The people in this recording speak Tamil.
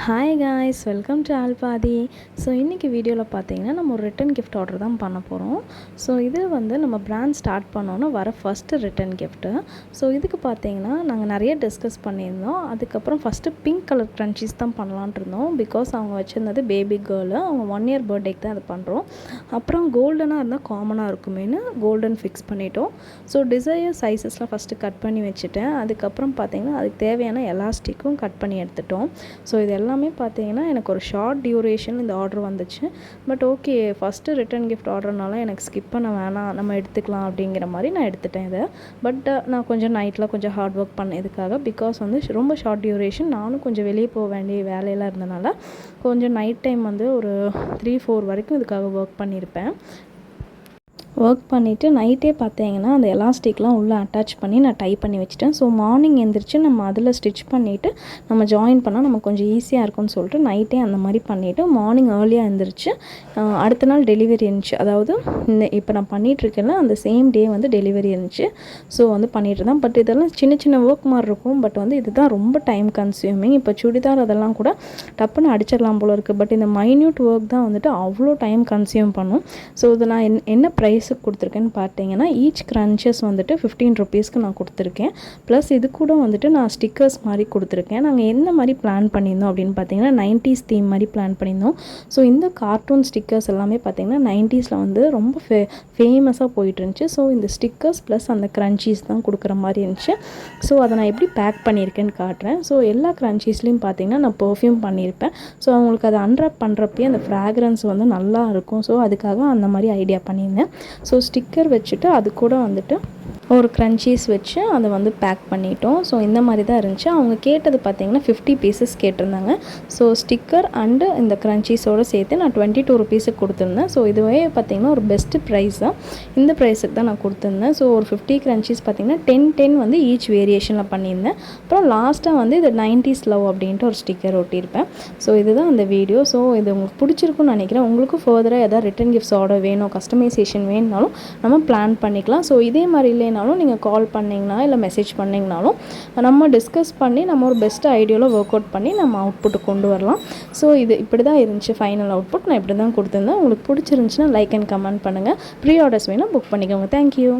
ஹாய் காய்ஸ், வெல்கம் டு ஆல்பாதி. ஸோ இன்றைக்கி வீடியோவில் பார்த்தீங்கன்னா நம்ம ஒரு ரிட்டன் கிஃப்ட் ஆர்டர் தான் பண்ண போகிறோம். ஸோ இது வந்து நம்ம பிராண்ட் ஸ்டார்ட் பண்ணோன்னு வர ஃபஸ்ட்டு ரிட்டன் கிஃப்ட்டு. ஸோ இதுக்கு பார்த்தீங்கன்னா நாங்கள் நிறைய டிஸ்கஸ் பண்ணியிருந்தோம். அதுக்கப்புறம் ஃபஸ்ட்டு பிங்க் கலர் க்ரன்ச்சீஸ் தான் பண்ணலான்ட்டு இருந்தோம். பிகாஸ் அவங்க வச்சுருந்தது பேபி கேர்ளு, அவங்க 1 இயர் பர்த்டேக்கு தான் அது பண்ணுறோம். அப்புறம் கோல்டனாக இருந்தால் காமனாக இருக்குமேனு கோல்டன் ஃபிக்ஸ் பண்ணிட்டோம். ஸோ டிசைர் சைஸஸ்லாம் ஃபஸ்ட்டு கட் பண்ணி வச்சுட்டேன். அதுக்கப்புறம் பார்த்தீங்கன்னா அதுக்கு தேவையான எலாஸ்டிக்கும் கட் பண்ணி எடுத்துட்டோம். ஸோ இது எல்லாமே பார்த்தீங்கன்னா எனக்கு ஒரு ஷார்ட் டியூரேஷன் இந்த ஆர்டர் வந்துச்சு. But okay, first return gift ஆர்டர்னால எனக்கு ஸ்கிப் பண்ண வேணாம், நம்ம எடுத்துக்கலாம் அப்படிங்கிற மாதிரி நான் எடுத்துட்டேன் இதை. பட் நான் கொஞ்சம் நைட்டில் கொஞ்சம் ஹார்ட் ஒர்க் பண்ணதுக்காக, பிகாஸ் வந்து ரொம்ப ஷார்ட் டியூரேஷன், நானும் கொஞ்சம் வெளியே போக வேண்டிய வேலையெல்லாம் இருந்தனால கொஞ்சம் நைட் டைம் வந்து ஒரு 3-4 வரைக்கும் இதுக்காக ஒர்க் பண்ணியிருப்பேன். ஒர்க் பண்ணிவிட்டு நைட்டே பார்த்தீங்கன்னா அந்த எலாஸ்டிக்லாம் உள்ளே அட்டாச் பண்ணி நான் டை பண்ணி வச்சுட்டேன். ஸோ மார்னிங் எழுந்திரிச்சு நம்ம அதில் ஸ்டிச் பண்ணிவிட்டு நம்ம ஜாயின் பண்ணால் நமக்கு கொஞ்சம் ஈஸியாக இருக்கும்னு சொல்லிட்டு நைட்டே அந்த மாதிரி பண்ணிவிட்டு மார்னிங் ஏர்லியாக எழுந்திரிச்சு அடுத்த நாள் டெலிவரி இருந்துச்சு. அதாவது இப்போ நான் பண்ணிகிட்ருக்கேன்ல அந்த சேம் டே வந்து டெலிவரி இருந்துச்சு. ஸோ வந்து பண்ணிகிட்டு இருந்தேன். பட் இதெல்லாம் சின்ன சின்ன ஒர்க் மாதிரி இருக்கும். பட் வந்து இதுதான் ரொம்ப டைம் கன்சியூமிங். இப்போ சுடிதார் அதெல்லாம் கூட டப்புன்னு அடிச்சிடலாம் போல இருக்குது. பட் இந்த மைன்யூட் ஒர்க் தான் வந்துட்டு அவ்வளோ டைம் கன்சியூம் பண்ணும். ஸோ இது நான் என்ன ப்ரைஸ் கொடுத்துருக்கேன்னு பார்த்தீங்கன்னா ஈச் க்ரன்ச்சஸ் வந்துட்டு 15 ருபீஸ்க்கு நான் கொடுத்துருக்கேன். ப்ளஸ் இது கூட வந்துட்டு நான் ஸ்டிக்கர்ஸ் மாதிரி கொடுத்துருக்கேன். நாங்கள் எந்த மாதிரி பிளான் பண்ணியிருந்தோம் அப்படின்னு பார்த்தீங்கன்னா 90s தீம் மாதிரி பிளான் பண்ணியிருந்தோம். ஸோ இந்த கார்ட்டூன் ஸ்டிக்கர்ஸ் எல்லாமே பார்த்தீங்கன்னா 90ஸில் வந்து ரொம்ப ஃபேமஸாக போயிட்டு இருந்துச்சு. ஸோ இந்த ஸ்டிக்கர்ஸ் ப்ளஸ் அந்த க்ரன்ச்சீஸ் தான் கொடுக்குற மாதிரி இருந்துச்சு. ஸோ அதை நான் எப்படி பேக் பண்ணியிருக்கேன்னு காட்டுறேன். ஸோ எல்லா க்ரன்ச்சீஸ்லேயும் பார்த்தீங்கன்னா நான் பெர்ஃப்யூம் பண்ணியிருப்பேன். ஸோ அவங்களுக்கு அதை அன்ராப் பண்ணுறப்பே அந்த ஃப்ராக்ரன்ஸ் வந்து நல்லா இருக்கும். ஸோ அதுக்காக அந்த மாதிரி ஐடியா பண்ணியிருந்தேன். ஸோ ஸ்டிக்கர் வச்சுட்டு அது கூட வந்துட்டு ஒரு க்ரன்ச்சீஸ் வச்சு அதை வந்து பேக் பண்ணிட்டோம். ஸோ இந்த மாதிரி தான் இருந்துச்சு. அவங்க கேட்டது பார்த்திங்கன்னா 50 பீசஸ் கேட்டிருந்தாங்க. ஸோ ஸ்டிக்கர் அண்டு இந்த க்ரன்ச்சீஸோடு சேர்த்து நான் 22 ருபீஸுக்கு கொடுத்துருந்தேன். ஸோ இதுவே பார்த்திங்கன்னா ஒரு பெஸ்ட்டு ப்ரைஸ் தான். இந்த ப்ரைஸுக்கு தான் நான் கொடுத்துருந்தேன். ஸோ ஒரு 50 க்ரன்ச்சீஸ் பார்த்திங்கன்னா 10 வந்து ஈச் வேரியேஷனில் பண்ணியிருந்தேன். அப்புறம் லாஸ்ட்டாக வந்து இது 90s லவ் அப்படின்ட்டு ஒரு ஸ்டிக்கர் ஒட்டியிருப்பேன். ஸோ இதுதான் அந்த வீடியோ. ஸோ இது உங்களுக்கு பிடிச்சிருக்குன்னு நினைக்கிறேன். உங்களுக்கும் ஃபர்தராக எதாவது ரிட்டன் கிஃப்ட்ஸ் ஆர்டர் வேணும், கஸ்டமைசேஷன் வேணுனாலும் நம்ம பிளான் பண்ணிக்கலாம். ஸோ இதே மாதிரி இல்லைனாலும் நீங்கள் கால் பண்ணிங்கன்னா இல்லை மெசேஜ் பண்ணிங்கனாலும் நம்ம டிஸ்கஸ் பண்ணி நம்ம ஒரு பெஸ்ட் ஐடியாவில் ஒர்க் அவுட் பண்ணி நம்ம அவுட்புட்டு கொண்டு வரலாம். ஸோ இது இப்படி தான் இருந்துச்சு ஃபைனல் அவுட்புட். நான் இப்படி தான் கொடுத்துருந்தேன். உங்களுக்கு பிடிச்சிருந்துச்சுன்னா லைக் அண்ட் கமெண்ட் பண்ணுங்கள். ப்ரீ ஆர்டர்ஸ் வேணால் புக் பண்ணிக்கோங்க. தேங்க்யூ.